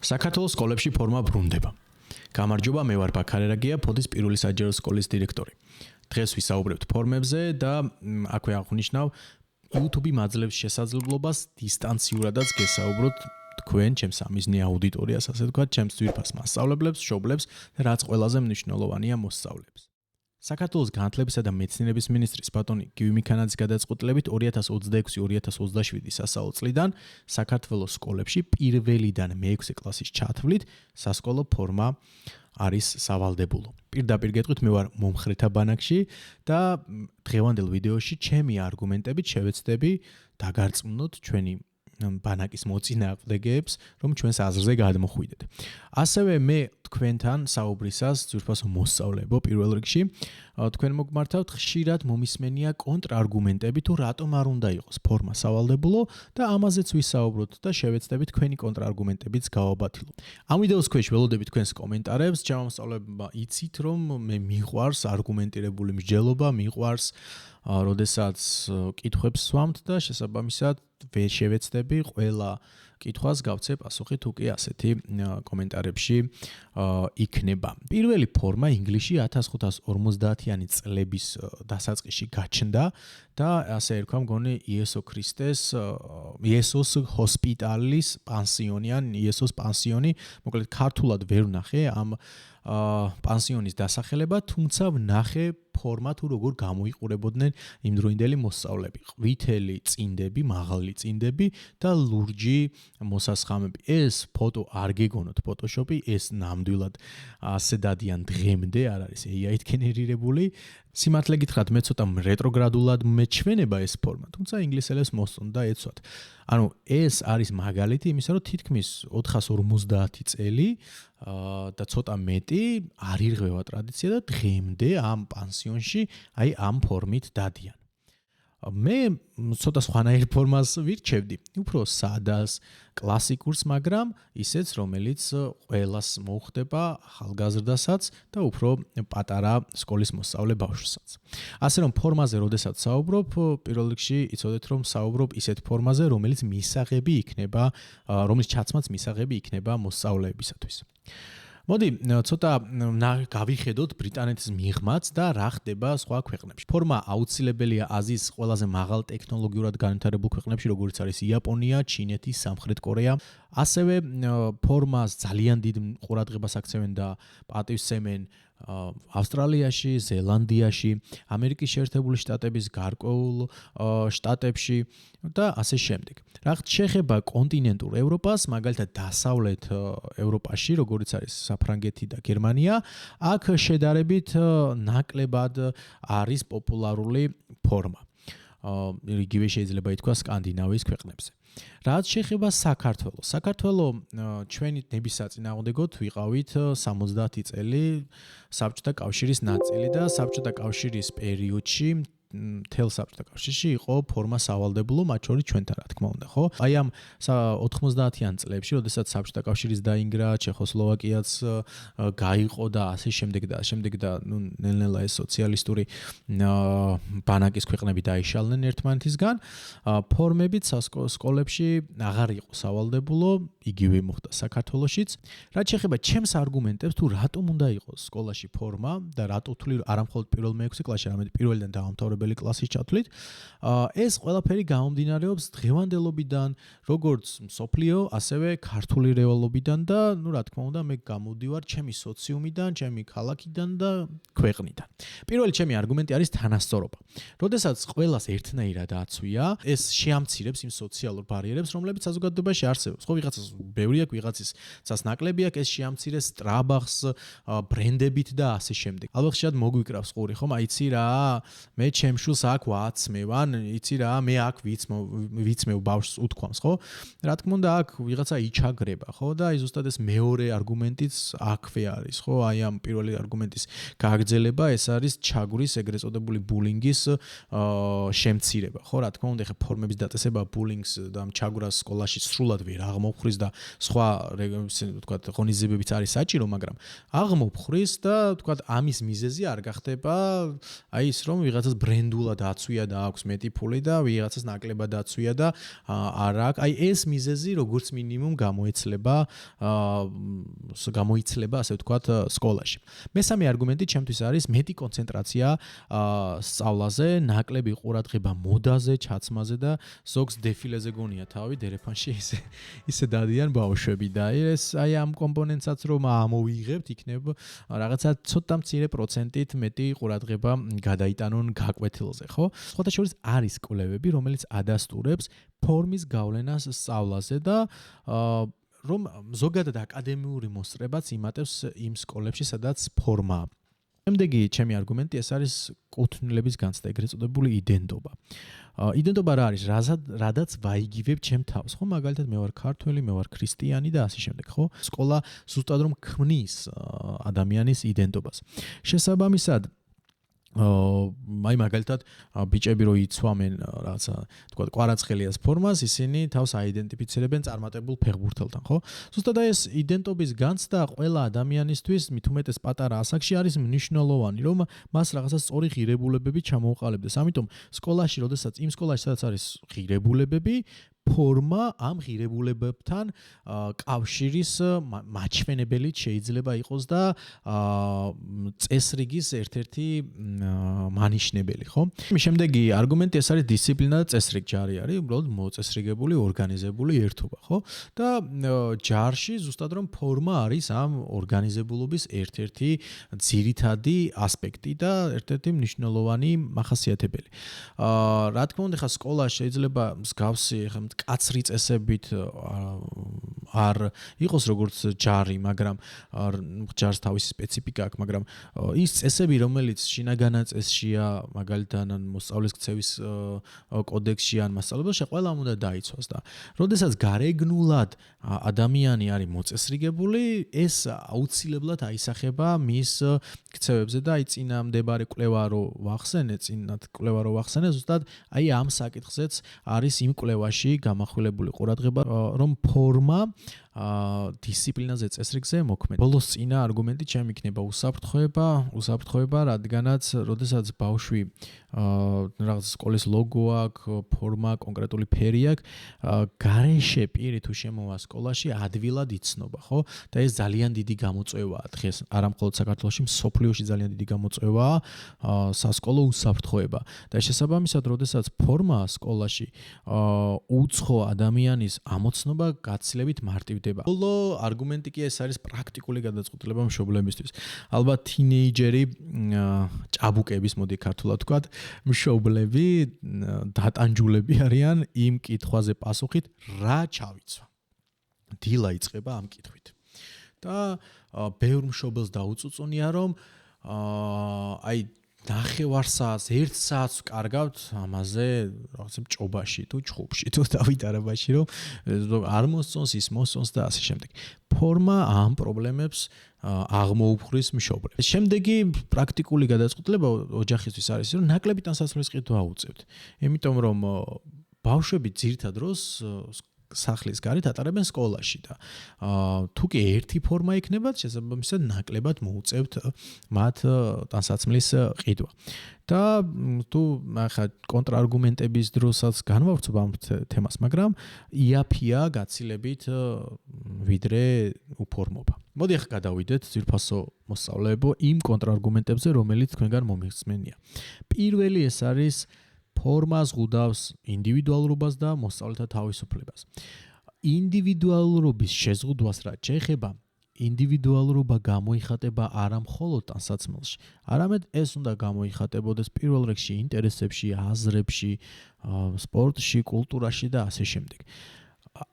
საქართველოს სკოლებში ფორმა ბრუნდება. გამარჯობა, მე ვარ ბაქარერაგია, ფოდის პირველი საჯარო სკოლის დირექტორი. დღეს ვისაუბრებთ ფორმებზე და აქვე აღვნიშნავ YouTube მაძლევს შესაძლებლობას დისტანციურადაც გესაუბროთ თქვენ ჩემს სამიზნე აუდიტორიას, ასე ვთქვათ, ჩემს ძვირფას მასწავლებლებს, მშობლებს და რაც ყველაზე მნიშვნელოვანია მოსწავლეებს. საქართველოს განათლებისა და მეცნიერების მინისტრის ბატონი გივი მიქანაძის გადაწყვეტილებით 2026-2027 სასწავლო წლიდან საქართველოს სკოლებში პირველიდან მე-6 კლასის ჩათვლით სასკოლო ფორმა არის სავალდებულო. პირდაპირ გეტყვით, მე ვარ მომხრეთა ბანაკში და დღევანდელ ვიდეოში ჩემი არგუმენტებით შევეცდები დაგარწმუნოთ ჩვენი ბანაკის მოწინააღმდეგეებს, რომ ჩვენს აზრზე გადმოხვიდეთ. ასევე მე თქვენთან საუბრისას ძვირფასო მოსწავლეებო პირველ რიგში თქვენ მოგმართავთ ხშირად მომისმენია კონტრარგუმენტები თუ რატომ არ უნდა იყოს ფორმა სავალდებულო და ამაზეც ვისაუბროთ და შევეცდებით თქვენი კონტრარგუმენტებიც გავაბათილო. ამ ვიდეოს ქვეშ ველოდებით თქვენს კომენტარებს, ჩემო მოსწავლეებმა იცით რომ მე მიყვარს არგუმენტირებული მსჯელობა, მიყვარს როდესაც კითხვებს ვამთ და შესაბამისად შევეცდები ყველა კითხვას გავცე პასუხი თუ კი ასეთი კომენტარებში იქნება. პირველი ფორმა ინგლისში 1550-იანი წლების დასაწყისში გაჩნდა და ასე ერქვა მგონი იესოს ჰოსპიტალის პანსიონი ან იესოს პანსიონი, მოკლედ ქართულად ვერ ვნახე ამ პანსიონის დასახელება, თუმცა ვნახე ფორმა თუ როგორ გამოიყურებოდნენ იმდროინდელი მოსწავლეები. ყვითელი წინდები, მაღალი წინდები და ლურჯი მოსასხამები. ეს ფოტო არ გეგონოთ ფოტოშოპი, ეს ნამდვილად ასე დადიან დღემდე, არ არის AI-ით გენერირებული. სიმართლე გითხრათ, მე ცოტა რეტროგრადულად მეჩვენება ეს ფორმა, თუმცა ინგლისელებს მოსწონდა ეცვათ. ანუ ეს არის მაგალითი იმისა, რომ თითქმის 450 წელი და ცოტა მეტი არ ირღვევა ტრადიცია და დღემდე ამ პანსიონში აი ამ ფორმით დადიან. მე ცოტა სხვანაირ ფორმას ვირჩევდი, უფრო სადას, კლასიკურს, მაგრამ ისეც, რომელიც ყველას მოუხდება, ახალგაზრდასაც და უფრო პატარა სკოლის მოსწავლე ბავშვსაც. ასე რომ ფორმაზე როდესაც საუბრობ, პირველ რიგში იცოდეთ რომ საუბრობ ისეთ ფორმაზე, რომელიც მისაღები იქნება, რომლის ჩაცმაც მისაღები იქნება მოსწავლეებისათვის. მოდი, ცოტა გავიხედოთ ბრიტანეთის მიღმაც და რა ხდება სხვა ქვეყნებში. ფორმა აუცილებელია აზიის ყველაზე მაღალ ტექნოლოგიურად განვითარებულ ქვეყნებში, როგორც არის იაპონია, ჩინეთი, სამხრეთ კორეა. ასევე ფორმას ძალიან დიდ ყურადღებას აქცევენ და პატივსცემენ ავსტრალიაში, ზელანდიაში, ამერიკის შეერთებული შტატების გარკვეულ შტატებში და ასე შემდეგ. რაც შეეხება კონტინენტურ ევროპას, მაგალითად დასავლეთ ევროპაში, როგორც არის საფრანგეთი და გერმანია, აქ შედარებით ნაკლებად არის პოპულარული ფორმა. იგივე შეიძლება ითქვა სკანდინავიის ქვეყნებზე. რაც შეეხება საქართველოს. საქართველოს ჩვენი ნების საწინააღმდეგოდ ვიყავით 70 წელი საბჭოთა კავშირის ნაწილი და საბჭოთა კავშირის პერიოდში მთელ საბჭოთა კავშირში იყო ფორმა სავალდებულო, მათ შორის ჩვენთან რა თქმა უნდა, ხო? აი ამ 90-იან წლებში, როდესაც საბჭოთა კავშირის დაინგრა, ჩეხოსლოვაკიაც გაიყო და ასე შემდეგ და ნუ ნელ-ნელა ეს სოციალისტური ბანაკის ქვეყნები დაიშალნენ ერთმანეთისგან, ფორმებით სკოლებში აღარ იყო სავალდებულო, იგივე მოხდა საქართველოშიც. რაც შეეხება ჩემს არგუმენტებს, თუ რატომ უნდა იყოს სკოლაში ფორმა და რატო თვლი არა მხოლოდ პირველ მე-6 კლასში, არამედ პირველიდან დაამთავრებელი კლასის ჩათვლით, ეს ყველაფერი გამომდინარეობს დღევანდელობიდან, როგორც მსოფლიო, ასევე ქართული რეალობიდან და, ნუ რა თქმა უნდა, მე გამოვდივარ ჩემი სოციუმიდან, ჩემი ქალაქიდან და ქვეყნიდან. პირველი ჩემი არგუმენტი არის თანასწორობა. როდესაც ყველას ერთნაირად აცვია, ეს შეამცირებს იმ სოციალურ ბარიერებს, რომლებიც საზოგადოებაში არსებობს. ხო, ვიღაცას ბევრი აქვს, ვიღაცისას ნაკლები აქვს, ეს შეამცირებს სტრაბაღს, ბრენდებით და ასე შემდეგ. ალბათ შეიძლება მოგვიკრავს ყური, ხომ? აიცი რა, მე ჩემ შულს აქ ვაცმევ, ან იცი რა, მე აქ ვიცმევ ბავშვს უთქვამს, ხო? რა თქმა უნდა, აქ ვიღაცა იჩაგრება, ხო? და აი ზუსტად ეს მეორე არგუმენტიც აქვე არის, ხო? აი ამ პირველი არგუმენტის გაგრძელება, ეს არის ჩაგვრის ეგრეთ წოდებული ბულინგის შემცირება, ხო? რა თქმა უნდა, ხე ფორმების დაწესება ბულინგს და ჩაგვრას სკოლაში სრულად ვერ აღმოფხრის და სხვა ვთქვათ, ღონისძიებებიც არის საჭირო, მაგრამ აღმოფხრის და ვთქვათ, ამის მიზეზი არ გახდება აი ის რომ ვიღაცას ბრენდულად აცვია და აქვს მეტი ფული და ვიღაცას ნაკლებად აცვია და არ აქვს. აი ეს მიზეზი როგორც მინიმუმ გამოიცლება ასე ვთქვათ სკოლაში. მესამე არგუმენტი ჩემთვის არის მეტი კონცენტრაცია სწავლაზე, ნაკლები ყურადღება მოდაზე, ჩაცმაზე და ზოგს დეფილეზე გონია თავი დერეფანში ისე დადიან ბავშვები და ეს აი ამ კომპონენტსაც რომ ამოვიღებთ, იქნებ რაღაცა ცოტა მცირე პროცენტით მეტი ყურადღება გადაიტანონ გაკვეთილზე, ხო? სხვათა შორის არის კვლევები, რომელიც ადასტურებს ფორმის გავლენას სწავლაზე და რომ ზოგადად აკადემიური მოსწრებაც იმატებს იმ სკოლებში, სადაც ფორმაა. შემდეგი ჩემი არგუმენტი ეს არის კუთვნილების განცდა, ეგრეთ წოდებული იდენტობა. იდენტობა რა არის? რადაც ვაიგივებ ჩემ თავს, ხო? მაგალითად მე ვარ ქართველი, მე ვარ ქრისტიანი და ასე შემდეგ, ხო? სკოლა ზუსტად რომ ქმნის ადამიანის იდენტობას. შესაბამისად აი მაგალითად ბიჭები რო იცვამენ რაღაცა თქვა კვარაცხელიას ფორმას, ისინი თავს აიდენტიფიცირებენ წარმატებულ ფეხბურთელთან, ხო? ზუსტად ეს იდენტობის განცდა ყველა ადამიანისთვის, მით უმეტეს პატარა ასაკში არის მნიშვნელოვანი, რომ მას რაღაცა სწორი ღირებულებები ჩამოუყალიბდეს. ამიტომ სკოლაში, როდესაც იმ სკოლაში, სადაც არის ღირებულებები, ფორმა ამ ღირებულებებთან კავშირის მაჩვენებელი შეიძლება იყოს და წესრიგის ერთ-ერთი მანიშნებელი, ხო? შემდეგი არგუმენტი ეს არის დისციპლინა და წესრიგი. ჯარი არის უბრალოდ მოწესრიგებული, ორგანიზებული ერთობა, ხო? და ჯარში ზუსტად რომ ფორმა არის ამ ორგანიზებულობის ერთ-ერთი ძირითადი ასპექტი და ერთ-ერთი მნიშვნელოვანი მახასიათებელი. რა თქმა უნდა, ხა სკოლა შეიძლება მსგავსი კაცრი წესებით არ იყოს როგორც ჯარი, მაგრამ ჯარს თავისი სპეციფიკა აქვს, მაგრამ ის წესები, რომელიც შინაგანა წესშია, მაგალითად მოსწავლის ქცევის კოდექსში ან მასწავლებელში, ყველამ უნდა დაიცვას და როდესაც გარეგნულად ადამიანი არის მოწესრიგებული, ეს აუცილებლად აისახება მის ქცევებზე და აი წინამდებარე კვლევა რო ვახსენე, ზუსტად აი ამ საკითხზეც არის იმ კვლევაში გამახვილებული ყურადღება, რომ ფორმა დისციპლინაზე, წესრიგზე მოქმედებს. ბოლოს წინა არგუმენტი ჩემი იქნება უსაფრთხოება, რადგანაც როდესაც ბავშვი რაღაც სკოლის ლოგო აქვს, ფორმა, კონკრეტული ფერი აქვს, გარეშე პირი თუ შემოვა სკოლაში, ადვილად იცნობა, ხო? და ეს ძალიან დიდი გამოწვევაა დღეს, არა მხოლოდ საქართველოში, მსოფლიოში ძალიან დიდი გამოწვევაა სასკოლო უსაფრთხოება. და შესაბამისად, როდესაც ფორმა სკოლაში უცხო ადამიანის ამოცნობა გაცილებით მარტივდება. ბოლო არგუმენტი კი ეს არის პრაქტიკული გადაწყვეტილება მშობლებისთვის. ალბათ თინეიჯერი ჭაბუკების, მოდი ქართულად ვთქვათ, მშობლები დატანჯულები არიან იმ კითხვაზე პასუხით, რა ჩავიცვა. დილა იწყება ამ კითხვით. და ბევრ მშობელს დაუწუწუნია, რომ აი ნახევარ საათს, 1 საათს ვკარგავთ ამაზე რაღაცა ჭობაში თუ ჭხუბში თუ დავითარებაში, რომ არ მოსწონს, ის მოსწონს და ასე შემდეგ. ფორმა ამ პრობლემებს აღმოუფხრის მშობლებს. შემდეგი პრაქტიკული გადაწყვეტილება ოჯახისთვის არის, რომ ნაკლები ტანსაცმლის ყიდვა აუწევთ. იმიტომ რომ ბავშვები ძირითად დროს სახლის გარეთ ატარებენ სკოლაში და თუ კი ერთი ფორმა იქნებათ, შესაბამისად ნაკლებად მოუწევთ მათ ტანსაცმლის ყიდვა. და თუ ახლა კონტრარგუმენტების დროსაც განვავრცობ ამ თემას, მაგრამ იაფია გაცილებით ვიდრე უფორმობა. მოდი ახლა გადავიდეთ ძვირფასო მოსწავლეებო იმ კონტრარგუმენტებზე, რომელიც თქვენგან მომიხსენია. პირველი ეს არის ფორმა ზღუდავს ინდივიდუალურობას და მოსწავლეთა თავისუფლებას. ინდივიდუალურობის შეზღუდვას რაც შეეხება, ინდივიდუალურობა გამოიხატება არა მხოლოდ ტანსაცმელში, არამედ ეს უნდა გამოიხატებოდეს პირველ რიგში ინტერესებში, აზრებში, სპორტში, კულტურაში და ასე შემდეგ.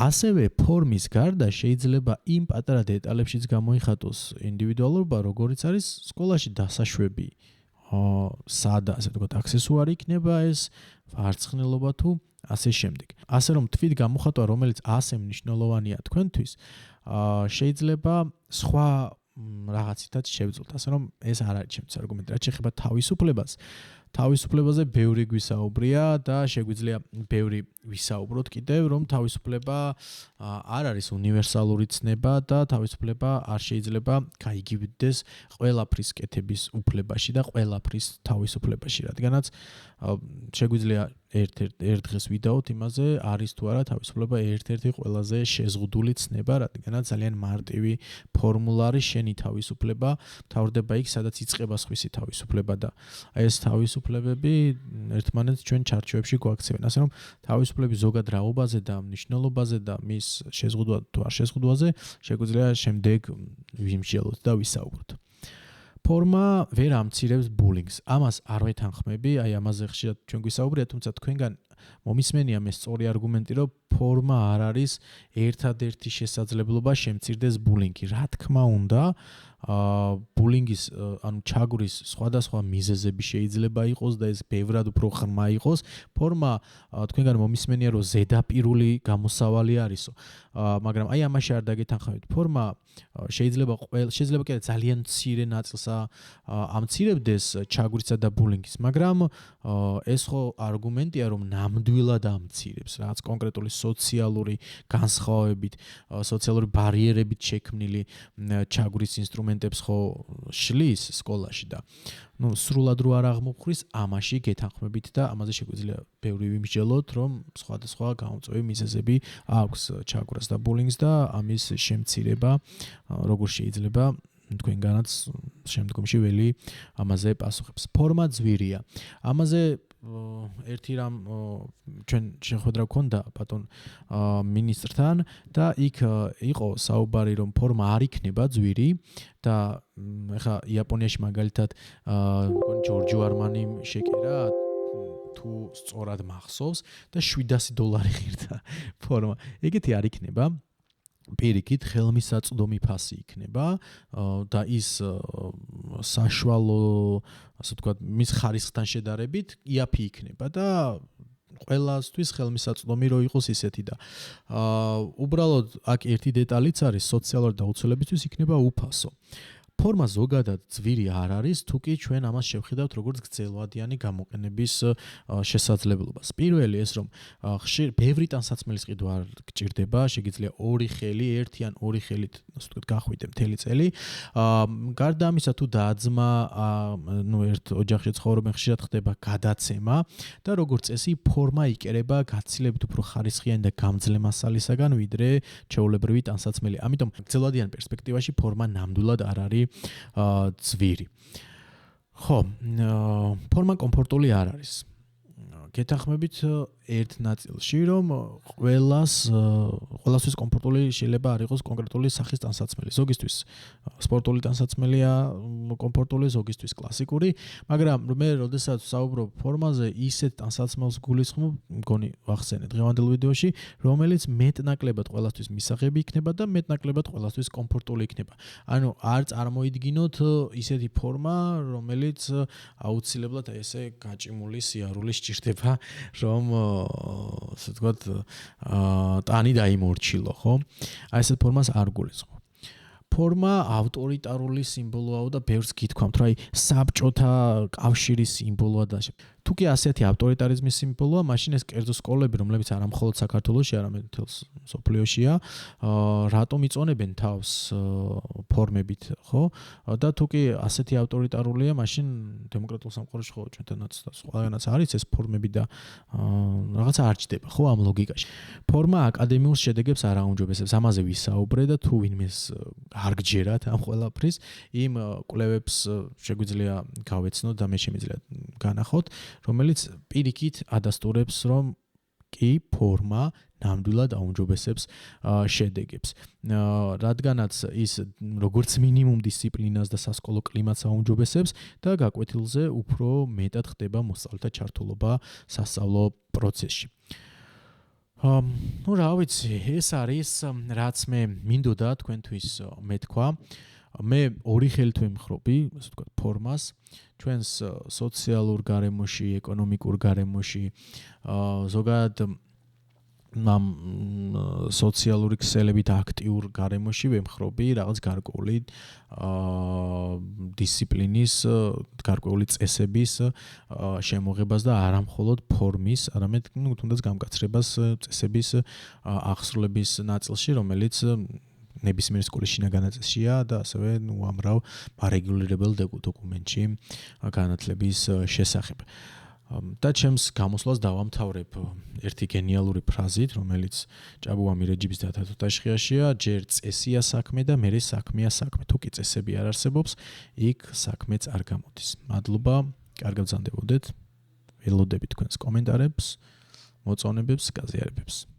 ასევე ფორმის გარდა შეიძლება იმ პატარა დეტალებშიც გამოიხატოს ინდივიდუალურობა, როგორიც არის სკოლაში დასაშვები. სადა, ასე ვთქვათ, აქსესუარი იქნება ეს, ვარცხნილობა თუ ასე შემდეგ. ასე რომ თვით გამოხატვა, რომელიც ასე მნიშვნელოვანია თქვენთვის, შეიძლება სხვა რაღაცითაც შევძლოთ. ასე რომ ეს არ არის ჩემთვის არგუმენტი. რაც შეეხება თავისუფლებას, თავისუფლებაზე ბევრი გვისაუბრია და შეგვიძლია ბევრი ვისაუბროთ კიდევ, რომ თავისუფლება არ არის უნივერსალური ცნება და თავისუფლება არ შეიძლება გაიგივდეს ყველაფრის კეთების უფლებაში და ყველაფრის თავისუფლებაში, რადგანაც შეგვიძლია ერთ დღეს ვიდაოთ იმაზე, არის თუ არა თავისუფლება ერთ-ერთი ყველაზე შეზღუდული ცნება, რადგანაც ძალიან მარტივი ფორმულარი შენი თავისუფლება თავდება იქ, სადაც იწყება სხვისი თავისუფლება და ეს თავისუფლებები ერთმანეთს ჩვენ ჩარჩოებში გვაქცევენ. ასე რომ თავისუფლების ზოგად რაობაზე და მნიშვნელობაზე და მის შეზღუდვა თუ არ შეზღუდვაზე შეგვიძლია შემდეგ ვიმსჯელოთ და ვისაუბროთ. ფორმა ვერ ამცირებს ბულინგს. ამას არ ვეთანხმები, აი ამაზე ხშირად ჩვენ გვისაუბრია, თუმცა თქვენგან მომისმენია მე სწორი არგუმენტი, რომ ფორმა არ არის ერთადერთი შესაძლებლობა შემცირდეს ბულინგი. რა თქმა უნდა, ბულინგის ანუ ჩაგვრის სხვადასხვა მიზეზები შეიძლება იყოს და ეს ბევრად უფრო ღრმა იყოს. ფორმა თქვენგან მომისმენია, რომ ზედაპირული გამოსავალი არისო. მაგრამ აი ამაში არ დაგეთანხმებით. ფორმა შეიძლება კიდე ძალიან მცირე ნაწილს ამცირებდეს ჩაგვრისა და ბულინგის, მაგრამ ეს ხო არგუმენტია, რომ ნამდვილად ამცირებს, რაც კონკრეტული სოციალური განსხვავებით, სოციალური ბარიერებით შექმნილი ჩაგვრის ინსტრუმენტებს ხო შლის სკოლაში და სრულად რო არ აღმოფხრის, ამაში გეთანხმებით და ამაზე შეგვიძლია ბევრი ვიმსჯელოთ, რომ სხვადასხვა გამოწვევი მიზეზები აქვს ჩაგვრას და ბულინგს და ამის შემცირება როგორ შეიძლება თქვენგანაც შემდგომში ველი ამაზე პასუხებს. ფორმა ძვირია. ამაზე ერთი რამ ჩვენ შეხვედრა გქონდა ბატონ მინისტრთან და იქ იყო საუბარი, რომ ფორმა არ იქნება ძვირი და ეხა იაპონიაში მაგალითად ჯორჯო არმანიმ შეკერა თუ სწორად მახსოვს და $700 ღირდა ფორმა. ეგეთი არ იქნება. პირიქით ხელმისაწვდომი ფასი იქნება და ის საშუალო, ასე ვთქვათ, მის ხარისხთან შედარებით იაფი იქნება და ყველასთვის ხელმისაწვდომი რო იყოს ისეთი და უბრალოდ აქ ერთი დეტალიც არის, სოციალური დაუცველებისთვის იქნება უფასო. ფორმა ზოგადად ძვირი არ არის, თუ კი ჩვენ ამას შევხედავთ როგორც გრძელვადიანი გამოყენების შესაძლებლობას. პირველი ეს, რომ ხშირ ბევრი ტანსაცმელის ყიდვა არ გჭირდება, შეგიძლია ორი ხელი, ერთი ან ორი ხელით, ასე ვთქვათ, გახვიდე მთელი წელი. გარდა ამისა, თუ დაძმა, ერთ ოჯახში ცხოვრობენ, ხშირად ხდება გადაცემა და როგორც წესი, ფორმა იკერება გაცილებით უფრო ხარისხიანი და გამძლე მასალისაგან, ვიდრე ჩვეულებრივი ტანსაცმელი. ამიტომ გრძელვადიან პერსპექტივაში ფორმა ნამდვილად არ არის ძვირი. ხო, ფორმა კომფორტული არ არის. გეთანხმებით ერთ ნაწილში, რომ ყველასთვის კომფორტული შეიძლება არ იყოს კონკრეტული სახის ტანსაცმელი. ზოგისთვის სპორტული ტანსაცმელია კომფორტული, ზოგისთვის კლასიკური, მაგრამ მე როდესაც საუბრობ ფორმაზე, ისეთ ტანსაცმელს გულისხმობ, მგონი ვახსენე დღევანდელ ვიდეოში, რომელიც მეტნაკლებად ყველასთვის მისაღები იქნება და მეტნაკლებად ყველასთვის კომფორტული იქნება. ანუ არ წარმოიდგინოთ ისეთი ფორმა, რომელიც აუცილებლად ესე გაჭიმული სიარული სჭირდება, რომ ასე ვთქვათ, ტანი დაიმორჩილო, ხო? აი ესეთ ფორმას არ გულისხმობ. ფორმა ავტორიტარული სიმბოლოა და ბევრს გითქვამთ, რომ აი საბჭოთა კავშირის სიმბოლოა და თუ კი ასეთი ავტორიტარიზმის სიმბოლოა, მაშინ ეს კერძო სკოლები, რომლებიც არა მხოლოდ საქართველოში, არამედ მთელს მსოფლიოშია, რატომ იწონებენ თავს ფორმებით, ხო? და თუ კი ასეთი ავტორიტარულია, მაშინ დემოკრატიულ სამყაროში ხო ჩვენთანაც და ყველგანაც არის ეს ფორმები და რაღაცა არ ჩდება, ხო, ამ ლოგიკაში. ფორმა აკადემიურ შედეგებს არ აუმჯობესებს. ამაზე ვისაუბრე და თუ ვინმეს არ გჯერათ ამ ყველაფრის, იმ კვლევებს შეგვიძლია გავეცნოთ და მე შემიძლია განახოთ, რომელიც პირიქით ადასტურებს, რომ კი ფორმა ნამდვილად აუმჯობესებს შედეგებს. რადგანაც ის როგორც მინიმუმ დისციპლინას და სასკოლო კლიმატს აუმჯობესებს და გაკვეთილზე უფრო მეტად ხდება მოსწავლეთა ჩართულობა სასწავლო პროცესში. რა ვიცი, ეს არის რაც მე მინდოდა თქვენთვის მეთქვა. მე ორი ხელით ვემხრობი, ასე ვთქვათ, ფორმას, ჩვენს სოციალურ გარემოში, ეკონომიკურ გარემოში, ზოგადად ამ სოციალური ქსელებით აქტიურ გარემოში ვემხრობი რაღაც გარკვეული დისციპლინის, გარკვეული წესების შემოღებას და არა მხოლოდ ფორმის, არამედ თუნდაც გამკაცრებას წესების აღსრულების ნაწილში, რომელიც ნებისმიერ სკოლის შინაგანაწესშია და ასევე უამრავ არეგულირებელ დოკუმენტში განათლების შესახებ. და ჩემს გამოსვლას დავამთავრებ ერთი გენიალური ფრაზით, რომელიც ჭაბუამი რეჯიბის დათათოთაშხიაშია, ჯერ წესია საქმე და მერე საქმეა საქმე. თუ კი წესები არ არსებობს, იქ საქმეც არ გამოდის. მადლობა, კარგად გრძანდებოდეთ. ველოდებით თქვენს კომენტარებს, მოწონებებს, გაზიარებებს.